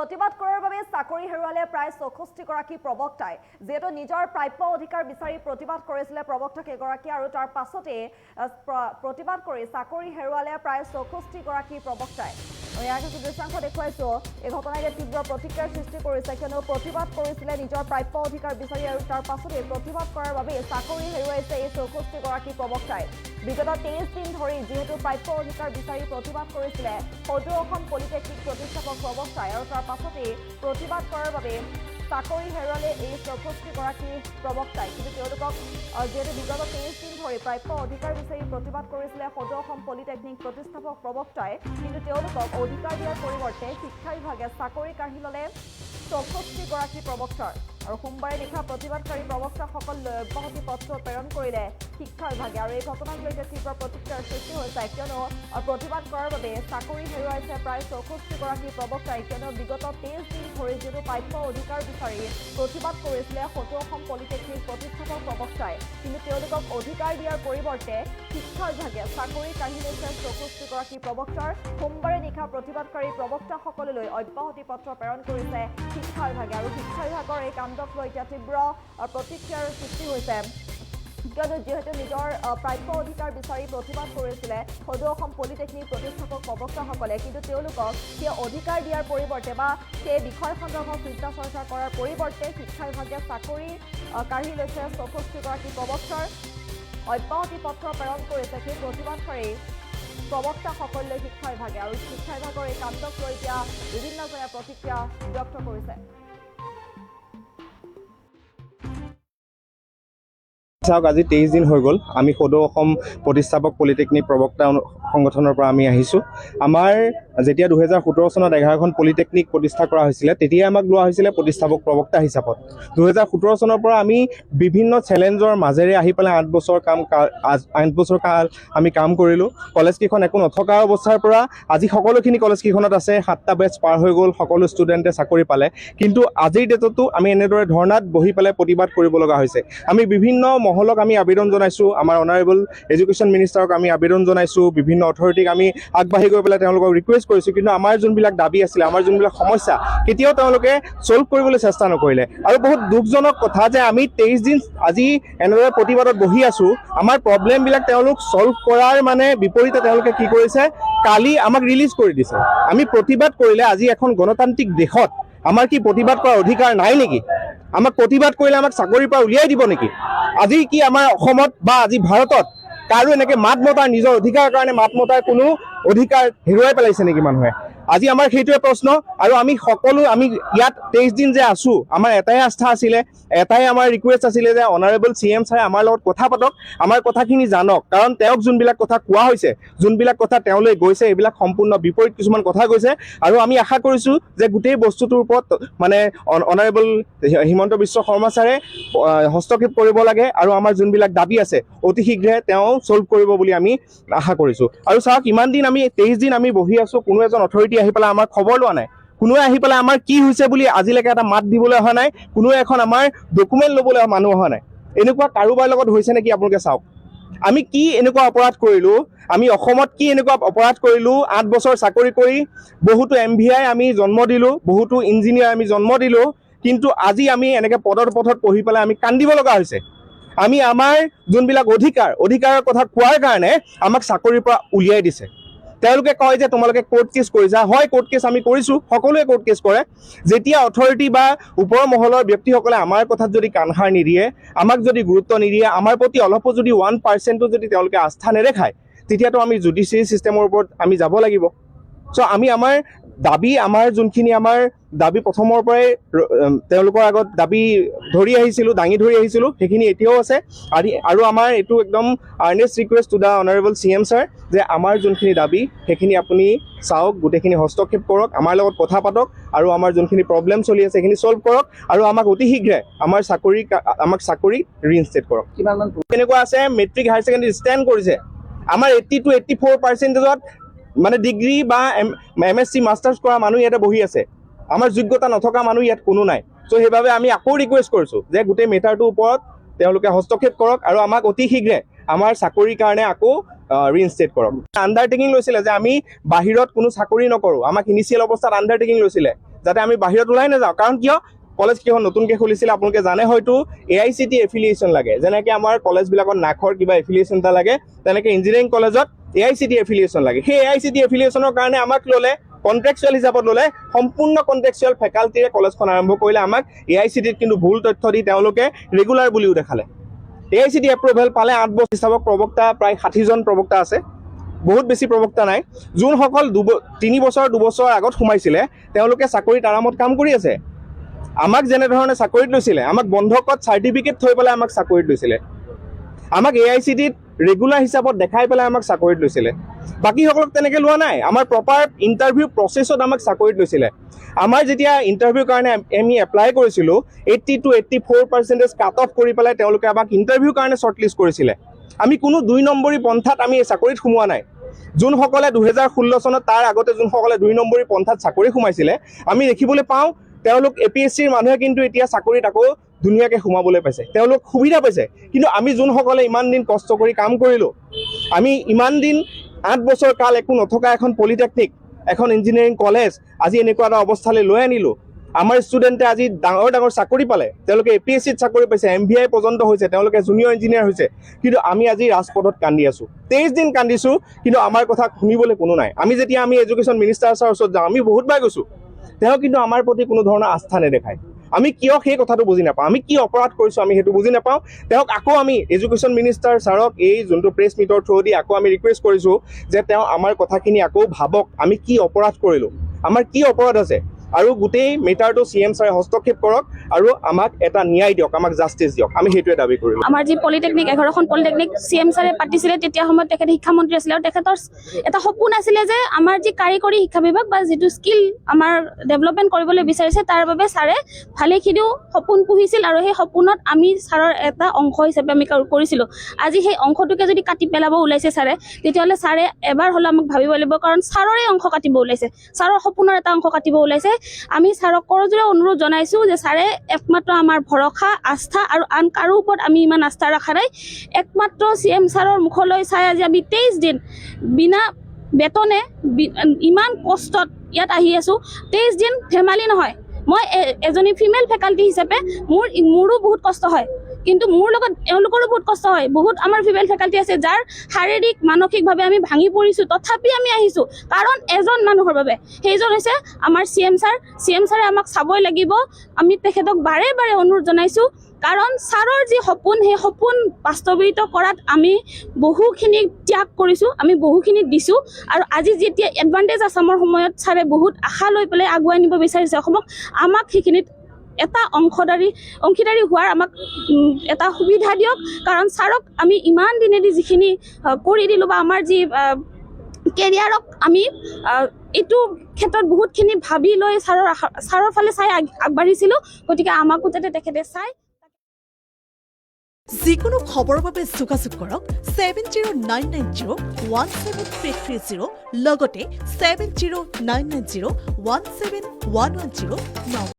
প্ৰতিবাদ কৰাৰ বাবে চাকৰি হেৰুৱালে প্ৰায় ৬৪ গৰাকী প্ৰবক্তাই যেটো নিজৰ প্ৰাপ্য অধিকাৰ বিচাৰি প্ৰতিবাদ কৰিছিল প্ৰবক্তা কেগৰাকী আৰু তাৰ পাছতে প্ৰতিবাদ কৰি চাকৰি হেৰুৱালে প্ৰায় ৬৪ গৰাকী প্ৰবক্তাই ইয়াৰ দৃশ্যাংশ দেখুৱাইছো এই ঘটনাই তীব্ৰ প্ৰতিক্ৰিয়াৰ সৃষ্টি কৰিছে কিয়নো প্ৰতিবাদ কৰিছিল নিজৰ প্ৰাপ্য অধিকাৰ বিচাৰি আৰু তাৰ পাছতে প্ৰতিবাদ কৰাৰ বাবে চাকৰি হেৰুৱাইছে এই ৬৪ গৰাকী প্ৰবক্তাই বিগত 23 দিন ধৰি যেহেতু প্ৰাপ্য অধিকাৰ বিচাৰি প্ৰতিবাদ কৰিছিল সদৌ অসম পলিটেকনিক প্ৰতিষ্ঠাপক প্ৰবক্তাই আৰু তাৰ পাছতে প্ৰতিবাদ কৰাৰ বাবে চাকৰি হেৰুৱালে এই ৬৪ গৰাকী প্ৰবক্তাই কিন্তু তেওঁলোকক যেহেতু বিগত 23 দিন ধৰি প্ৰাপ্য অধিকাৰ বিচাৰি প্ৰতিবাদ কৰিছিল সদৌ অসম পলিটেকনিক প্ৰতিষ্ঠাপক প্ৰবক্তাই কিন্তু তেওঁলোকক অধিকাৰ দিয়াৰ পৰিৱৰ্তে শিক্ষা বিভাগে চাকৰি কাঢ়ি ল'লে ৬৪ গৰাকী প্ৰবক্তাৰ আৰু সোমবাৰে নিশা প্ৰতিবাদকাৰী প্ৰবক্তাসকললৈ অব্যাহতি পত্ৰ প্ৰেৰণ কৰিলে শিক্ষা বিভাগে আৰু এই ঘটনাক লৈ তীব্ৰ প্ৰতিক্ৰিয়াৰ সৃষ্টি হৈছে কিয়নো প্ৰতিবাদ কৰাৰ বাবে চাকৰি হেৰুৱাইছে প্ৰায় ৬৪ গৰাকী প্ৰবক্তাই কিয়নো বিগত 23 দিন ধৰি যিটো প্ৰাপ্য অধিকাৰ বিচাৰি প্ৰতিবাদ কৰিছিলে সদৌ অসম পলিটেকনিক প্ৰতিষ্ঠাপক প্ৰবক্তাই কিন্তু তেওঁলোকক অধিকাৰ দিয়াৰ পৰিৱৰ্তে শিক্ষা বিভাগে চাকৰি কাঢ়ি লৈছে ৬৪ গৰাকী প্ৰবক্তাৰ সোমবাৰে নিশা প্ৰতিবাদকাৰী প্ৰবক্তাসকললৈ অব্যাহতি পত্ৰ প্ৰেৰণ কৰিছে শিক্ষা বিভাগে আৰু শিক্ষা বিভাগৰ এই কাণ্ডক লৈ এতিয়া তীব্ৰ প্ৰতিক্ৰিয়াৰ সৃষ্টি হৈছে কিয়নো যেহেতু নিজৰ প্ৰাপ্য অধিকাৰ বিচাৰি প্ৰতিবাদ কৰিছিলে সদৌ অসম পলিটেকনিক প্ৰতিষ্ঠাপক প্ৰবক্তাসকলে কিন্তু তেওঁলোকক সেই অধিকাৰ দিয়াৰ পৰিৱৰ্তে বা সেই বিষয় সন্দৰ্ভত চিন্তা চৰ্চা কৰাৰ পৰিৱৰ্তে শিক্ষা বিভাগে চাকৰি কাঢ়ি লৈছে ৬৪ গৰাকী প্ৰবক্তাৰ অব্যাহতি পত্ৰ প্ৰেৰণ কৰিছে সেই প্ৰতিবাদকাৰী প্ৰবক্তাসকললৈ শিক্ষা বিভাগে আৰু শিক্ষা বিভাগৰ এই কাণ্ডক লৈ এতিয়া বিভিন্নজনে প্ৰতিক্ৰিয়া ব্যক্ত কৰিছে চাওক আজি 23 দিন হৈ গ'ল আমি সদৌ অসম প্ৰতিষ্ঠাপক পলিটেকনিক প্ৰবক্তা সংগঠনৰ পৰা আমি আহিছোঁ আমাৰ যেতিয়া 2017 চনত 11খন পলিটেকনিক প্ৰতিষ্ঠা কৰা হৈছিলে তেতিয়া আমাক লোৱা হৈছিলে প্ৰতিষ্ঠাপক প্ৰবক্তা হিচাপত 2017 চনৰ পৰা আমি বিভিন্ন চেলেঞ্জৰ মাজেৰে আহি পেলাই 8 বছৰ কাল আমি কাম কৰিলোঁ কলেজ কেইখন একো নথকা অৱস্থাৰ পৰা আজি সকলোখিনি কলেজ কেইখনত আছে 7টা বেচ পাৰ হৈ গ'ল সকলো ষ্টুডেণ্টে চাকৰি পালে কিন্তু আজিৰ ডেটতো আমি এনেদৰে ধৰ্ণাত বহি পেলাই প্ৰতিবাদ কৰিব লগা হৈছে আমি বিভিন্ন মহলক আমি আবেদন জনাইছোঁ আমাৰ অনাৰেবল এডুকেশ্যন মিনিষ্টাৰক আমি আবেদন জনাইছোঁ বিভিন্ন অথৰিটিক আমি আগবাঢ়ি গৈ পেলাই তেওঁলোকক ৰিকুৱেষ্ট কৰিছোঁ কিন্তু আমাৰ যোনবিলাক দাবী আছিলে আমাৰ যোনবিলাক সমস্যা কেতিয়াও তেওঁলোকে ছল্ভ কৰিবলৈ চেষ্টা নকৰিলে আৰু বহুত দুখজনক কথা যে আমি 23 দিন আজি এনেদৰে প্ৰতিবাদত বহি আছোঁ আমাৰ প্ৰব্লেমবিলাক তেওঁলোক ছল্ভ কৰাৰ মানে বিপৰীতে তেওঁলোকে কি কৰিছে কালি আমাক ৰিলিজ কৰি দিছে আমি প্ৰতিবাদ কৰিলে আজি এখন গণতান্ত্ৰিক দেশত আমাৰ কি প্ৰতিবাদ কৰাৰ অধিকাৰ নাই নেকি আমাক প্ৰতিবাদ কৰিলে আমাক চাকৰিৰ পৰা উলিয়াই দিব নেকি আজি কি আমাৰ অসমত বা আজি ভাৰতত কাৰো এনেকৈ মাত মতাৰ নিজৰ অধিকাৰৰ কাৰণে মাত মতাৰ কোনো অধিকাৰ হেৰুৱাই পেলাইছে নেকি মানুহে আজি আমাৰ সেইটোৱে প্ৰশ্ন আৰু আমি সকলো আমি ইয়াত 23 দিন যে আছোঁ আমাৰ এটাই আস্থা আছিলে এটাই আমাৰ ৰিকুৱেষ্ট আছিলে যে অনাৰেবল CM ছাৰে আমাৰ লগত কথা পাতক আমাৰ কথাখিনি জানক কাৰণ তেওঁক যোনবিলাক কথা কোৱা হৈছে যোনবিলাক কথা তেওঁলৈ গৈছে এইবিলাক সম্পূৰ্ণ বিপৰীত কিছুমান কথা কৈছে আৰু আমি আশা কৰিছোঁ যে গোটেই বস্তুটোৰ ওপৰত মানে অনাৰেবল হিমন্ত বিশ্ব শৰ্মা ছাৰে হস্তক্ষেপ কৰিব লাগে আৰু আমাৰ যোনবিলাক দাবী আছে অতি শীঘ্ৰে তেওঁ ছল্ভ কৰিব বুলি আমি আশা কৰিছোঁ আৰু চাওক ইমান দিন আমি 23 দিন আমি বহি আছোঁ কোনো এজন অথৰিটি আহি পেলাই আমাৰ খবৰ লোৱা নাই কোনোৱে আহি পেলাই আমাৰ কি হৈছে বুলি আজিলৈকে এটা মাত দিবলৈ অহা নাই কোনোৱে এখন আমাৰ ডকুমেণ্ট ল'বলৈ মানুহ অহা নাই এনেকুৱা কাৰোবাৰ লগত হৈছে নেকি আপোনালোকে চাওক আমি কি এনেকুৱা অপৰাধ কৰিলোঁ আমি অসমত কি এনেকুৱা অপৰাধ কৰিলোঁ 8 বছৰ চাকৰি কৰি বহুতো MVI আমি জন্ম দিলোঁ বহুতো ইঞ্জিনিয়াৰ আমি জন্ম দিলোঁ কিন্তু আজি আমি এনেকৈ পদত পঢ়ি পেলাই আমি কান্দিব লগা হৈছে আমি আমাৰ যোনবিলাক অধিকাৰৰ কথা কোৱাৰ কাৰণে আমাক চাকৰিৰ পৰা উলিয়াই দিছে তেওঁলোকে কয় যে তোমালোকে কোৰ্ট কেছ কৰিছা হয় কোৰ্ট কেছ আমি কৰিছোঁ সকলোৱে কোৰ্ট কেছ কৰে যেতিয়া অথৰিটি বা ওপৰ মহলৰ ব্যক্তিসকলে আমাৰ কথাত যদি কাণসাৰ নিদিয়ে আমাক যদি গুৰুত্ব নিদিয়ে আমাৰ প্ৰতি অলপো যদি 1% যদি তেওঁলোকে আস্থা নেদেখায় তেতিয়াতো আমি জুডিচিয়াৰী ছিষ্টেমৰ ওপৰত আমি যাব লাগিব চ' আমি আমাৰ দাবী আমাৰ যোনখিনি আমাৰ দাবী প্ৰথমৰ পৰাই তেওঁলোকৰ আগত দাবী দাঙি ধৰি আহিছিলোঁ সেইখিনি এতিয়াও আছে আৰু আমাৰ এইটো একদম Ernest request to the honourable CM sir যে আমাৰ যোনখিনি দাবী সেইখিনি আপুনি চাওক গোটেইখিনি হস্তক্ষেপ কৰক আমাৰ লগত কথা পাতক আৰু আমাৰ যোনখিনি প্ৰব্লেম চলি আছে সেইখিনি ছল্ভ কৰক আৰু আমাক অতি শীঘ্ৰে আমাক চাকৰি ৰিইনষ্টেট কৰক কিমানমান তেনেকুৱা আছে মেট্ৰিক হায়াৰ ছেকেণ্ডেৰী ষ্টেণ্ড কৰিছে আমাৰ 80 to 84%ত মানে ডিগ্ৰী বা MSc মাষ্টাৰ্ছ কৰা মানুহ ইয়াতে বহি আছে আমাৰ যোগ্যতা নথকা মানুহ ইয়াত কোনো নাই চ' সেইবাবে আমি আকৌ ৰিকুৱেষ্ট কৰিছোঁ যে গোটেই মেটাৰটোৰ ওপৰত তেওঁলোকে হস্তক্ষেপ কৰক আৰু আমাক অতি শীঘ্ৰে আমাৰ চাকৰিৰ কাৰণে আকৌ ৰিইনষ্টেট কৰক আণ্ডাৰটেকিং লৈছিলে যে আমি বাহিৰত কোনো চাকৰি নকৰোঁ আমাক ইনিচিয়েল অৱস্থাত আণ্ডাৰটেকিং লৈছিলে যাতে আমি বাহিৰত ওলাই নাযাওঁ। কাৰণ কিয় কলেজ কেইখন নতুনকৈ খুলিছিলে আপোনালোকে জানে হয়তো AICT এফিলিয়েশ্যন লাগে, যেনেকৈ আমাৰ কলেজবিলাকত নাকৰ কিবা এফিলিয়েশ্যন এটা লাগে, তেনেকৈ ইঞ্জিনিয়াৰিং কলেজত AICT এফিলিয়েশ্যন লাগে। সেই AICT এফিলিয়েশ্যনৰ কাৰণে আমাক ল'লে, কণ্ট্ৰেকচুৱেল হিচাপত ল'লে, সম্পূৰ্ণ কণ্ট্ৰেকচুৱেল ফেকাল্টিৰে কলেজখন আৰম্ভ কৰিলে। আমাক AICTত কিন্তু ভুল তথ্য দি তেওঁলোকে ৰেগুলাৰ বুলিও দেখালে। AICT এপ্ৰুভেল পালে 8 বছৰ চাবক প্ৰবক্তা প্ৰায় 60জন প্ৰবক্তা আছে, বহুত বেছি প্ৰবক্তা নাই। যোনসকল 3 বছৰ 2 বছৰ আগত সোমাইছিলে তেওঁলোকে চাকৰিত আৰামত কাম কৰি আছে। আমাক যেনেধৰণে চাকৰিত লৈছিলে, আমাক বন্ধকত চাৰ্টিফিকেট থৈ পেলাই আমাক চাকৰিত লৈছিলে, আমাক AICTত ৰেগুলাৰ হিচাপত দেখাই পেলাই আমাক চাকৰিত লৈছিলে। বাকীসকলক তেনেকৈ লোৱা নাই, আমাৰ প্ৰপাৰ ইণ্টাৰভিউ প্ৰচেছত আমাক চাকৰিত লৈছিলে। আমাৰ যেতিয়া ইণ্টাৰভিউৰ কাৰণে আমি এপ্লাই কৰিছিলোঁ 80 to 84% কাট অফ কৰি পেলাই তেওঁলোকে আমাক ইণ্টাৰভিউৰ কাৰণে শ্বৰ্টলিষ্ট কৰিছিলে। আমি কোনো 2 নম্বৰী পন্থাত আমি চাকৰিত সোমোৱা নাই। যোনসকলে 2016 চনত তাৰ আগতে যোনসকলে 2 নম্বৰী পন্থাত চাকৰি সোমাইছিলে আমি দেখিবলৈ পাওঁ তেওঁলোক APSCৰ মানুহে কিন্তু এতিয়া চাকৰিত আকৌ ধুনীয়াকৈ সোমাবলৈ পাইছে, তেওঁলোক সুবিধা পাইছে। কিন্তু আমি যোনসকলে ইমান দিন কষ্ট কৰি কাম কৰিলোঁ, আমি ইমান দিন 8 বছৰ কাল একো নথকা এখন পলিটেকনিক, এখন ইঞ্জিনিয়াৰিং কলেজ আজি এনেকুৱা এটা অৱস্থালৈ লৈ আনিলোঁ। আমাৰ ষ্টুডেণ্টে আজি ডাঙৰ ডাঙৰ চাকৰি পালে, তেওঁলোকে APSCত চাকৰি পাইছে, MVI পৰ্যন্ত হৈছে, তেওঁলোকে জুনিয়ৰ ইঞ্জিনিয়াৰ হৈছে। কিন্তু আমি আজি ৰাজপথত কান্দি আছোঁ, 23 দিন কান্দিছোঁ, কিন্তু আমাৰ কথা শুনিবলৈ কোনো নাই। আমি যেতিয়া এডুকেশ্যন মিনিষ্টাৰ ছাৰৰ ওচৰত যাওঁ, আমি বহুতবাৰ গৈছোঁ, তেওঁ কিন্তু আমাৰ প্ৰতি কোনো ধৰণৰ আস্থা নেদেখায়। আমি কিয় সেই কথাটো বুজি নাপাওঁ, আমি কি অপৰাধ কৰিছোঁ আমি সেইটো বুজি নাপাওঁ। তেওঁক আকৌ আমি এডুকেশ্যন মিনিষ্টাৰ ছাৰক এই যোনটো প্ৰেছ মিটৰ থ্ৰু দি আকৌ আমি ৰিকুৱেষ্ট কৰিছোঁ যে তেওঁ আমাৰ কথাখিনি আকৌ ভাবক, আমি কি অপৰাধ কৰিলোঁ, আমাৰ কি অপৰাধ আছে, আৰু গোটেই মেটাৰটো CM ছাৰে হস্তক্ষেপ কৰক আৰু আমাক এটা ন্যায় দিয়ক, আমাক জাষ্টিছ দিয়ক, আমি সেইটোৱে দাবী কৰিলোঁ। আমাৰ যি পলিটেকনিক 11খন পলিটেকনিক CM ছাৰে পাতিছিলে, তেতিয়া সময়ত তেখেত শিক্ষামন্ত্ৰী আছিলে আৰু তেখেতৰ এটা সপোন আছিলে যে আমাৰ যি কাৰিকৰী শিক্ষা বিভাগ বা যিটো স্কিল আমাৰ ডেভেলপমেণ্ট কৰিবলৈ বিচাৰিছে তাৰ বাবে ছাৰে ভালেখিনিও সপোন পুহিছিল আৰু সেই সপোনত আমি ছাৰৰ এটা অংশ হিচাপে আমি কৰিছিলোঁ। আজি সেই অংশটোকে যদি কাটি পেলাব ওলাইছে ছাৰে, তেতিয়াহ'লে ছাৰে এবাৰ হ'লে আমাক ভাবিব লাগিব, কাৰণ ছাৰৰে অংশ কাটিব ওলাইছে, ছাৰৰ সপোনৰ এটা অংশ কাটিব ওলাইছে। আমি ছাৰক কৰজোৰে অনুৰোধ জনাইছোঁ যে ছাৰে একমাত্ৰ আমাৰ ভৰসা, আস্থা, আৰু আন কাৰো ওপৰত আমি ইমান আস্থা ৰখা নাই। একমাত্ৰ CM ছাৰৰ মুখলৈ চাই আজি আমি 23 দিন বিনা বেতনে ইমান কষ্টত ইয়াত আহি আছোঁ। 23 দিন ধেমালি নহয়। মই এজনী ফিমেল ফেকাল্টি হিচাপে মোৰো বহুত কষ্ট হয়, কিন্তু মোৰ লগত এওঁলোকৰো বহুত কষ্ট হয়। বহুত আমাৰ ফিমেল ফেকাল্টি আছে যাৰ শাৰীৰিক মানসিকভাৱে আমি ভাঙি পৰিছোঁ, তথাপি আমি আহিছোঁ কাৰণ এজন মানুহৰ বাবে, সেইজন হৈছে আমাৰ CM ছাৰ। CM ছাৰে আমাক চাবই লাগিব। আমি তেখেতক বাৰে বাৰে অনুৰোধ জনাইছোঁ, কাৰণ ছাৰৰ যি সপোন, সেই সপোন বাস্তৱায়িত কৰাত আমি বহুখিনি ত্যাগ কৰিছোঁ, আমি বহুখিনি দিছোঁ। আৰু আজি যেতিয়া এডভান্টেজ আছামৰ সময়ত ছাৰে বহুত আশা লৈ পেলাই আগুৱাই নিব বিচাৰিছে অসমক, আমাক সেইখিনিত এটা অংশীদাৰী হোৱাৰ আমাক এটা সুবিধা দিয়ক। কাৰণ ছাৰক আমি ইমান দিনেদি যিখিনি কৰি দিলোঁ বা আমাৰ যি কেৰিয়াৰক আমি এইটো ক্ষেত্ৰত বহুতখিনি ভাবি লৈ ছাৰৰ ফালে চাই আগবাঢ়িছিলোঁ, গতিকে আমাকো যাতে তেখেতে চাই। যিকোনো খবৰৰ বাবে যোগাযোগ কৰক 7099017330 লগতে 7099017110